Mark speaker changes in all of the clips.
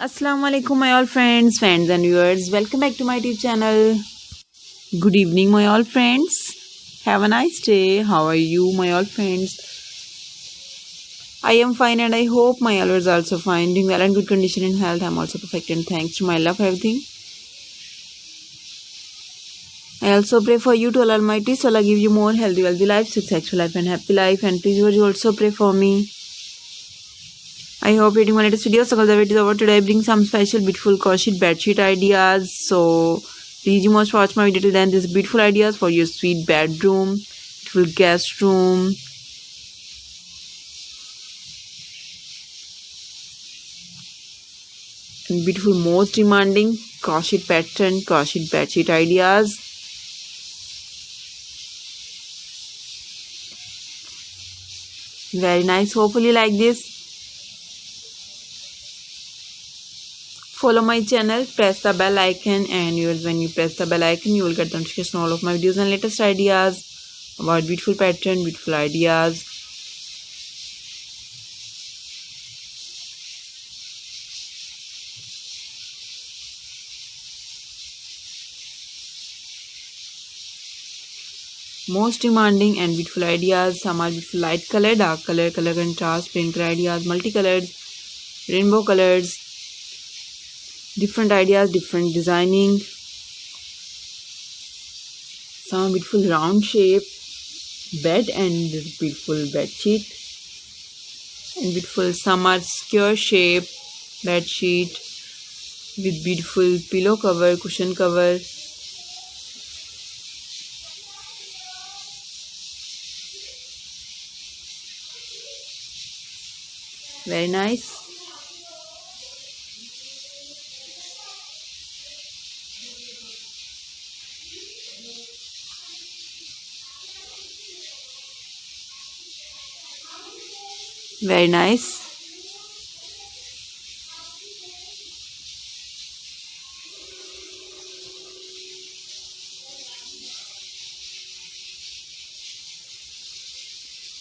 Speaker 1: Assalamu alaikum my all friends and viewers. Welcome back to my YouTube channel. Good evening my all friends. Have a nice day. How are you my all friends? I am fine and I hope my all are also fine. Doing well and good condition in health. I am also perfect and thanks to my love for everything. I also pray for you to Allah Almighty so Allah give you more healthy, wealthy life, successful life and happy life. And please you also pray for me. I hope you're doing my latest video. So the video is over today. I bring some special beautiful crochet bedsheet ideas. So please you must watch my video till then. These beautiful ideas for your sweet bedroom, beautiful guest room. And beautiful most demanding crochet pattern, crochet bedsheet ideas. Very nice. Hopefully you like this. Follow my channel, press the bell icon, and when you press the bell icon, you will get notification on all of my videos and latest ideas about beautiful pattern, beautiful ideas. Most demanding and beautiful ideas. Some are beautiful light color, dark color, color contrast, plain color ideas, multicolored, rainbow colors. Different ideas, different designing. Some beautiful round shape bed and beautiful bed sheet. And beautiful some are square shape bed sheet with beautiful pillow cover, cushion cover. Very nice. Very nice.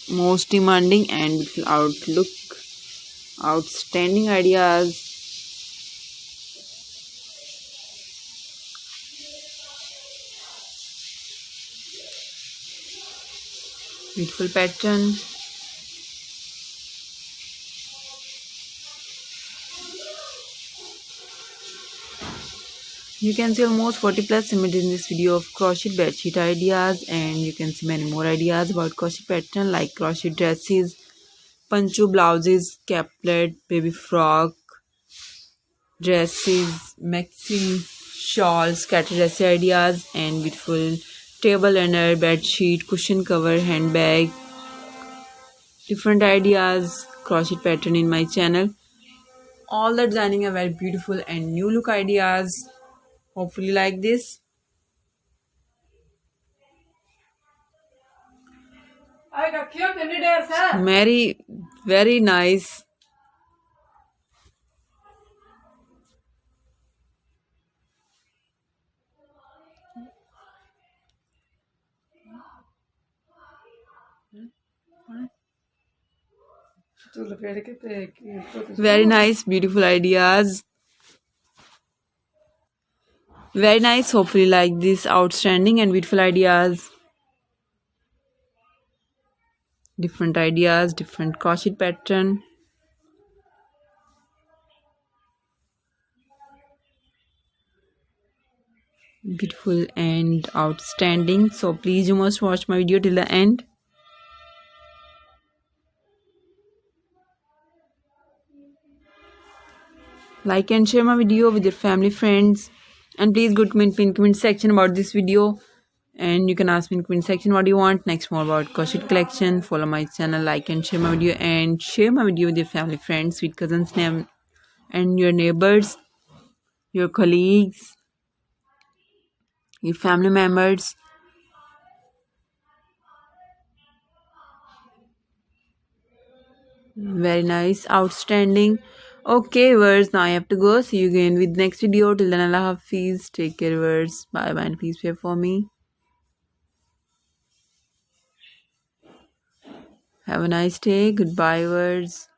Speaker 1: Most demanding and beautiful outlook. Outstanding ideas. Beautiful pattern. You can see almost 40 plus images in this video of crochet bedsheet ideas, and you can see many more ideas about crochet pattern like crochet dresses, pancho blouses, caplet, baby frock, dresses, maxi shawls, scattered dressy ideas, and beautiful table runner, bed sheet, cushion cover, handbag. Different ideas, crochet pattern in my channel. All the designing are very beautiful and new look ideas. Hopefully like this. Very nice. Very nice, beautiful ideas. Very nice. Hopefully like this outstanding and beautiful ideas. Different ideas, different crochet pattern. Beautiful and outstanding. So please you must watch my video till the end. Like and share my video with your family, friends. And please go comment in comment section about this video. And you can ask me in comment section what you want next more about crochet collection. Follow my channel, like and share my video, and share my video with your family, friends, sweet cousins, and your neighbors, your colleagues, your family members. Very nice, outstanding. Okay viewers, now I have to go. See you again with next video. Till then, Allah Hafiz. Take care viewers. Bye bye and please pray for me. Have a nice day. Goodbye viewers.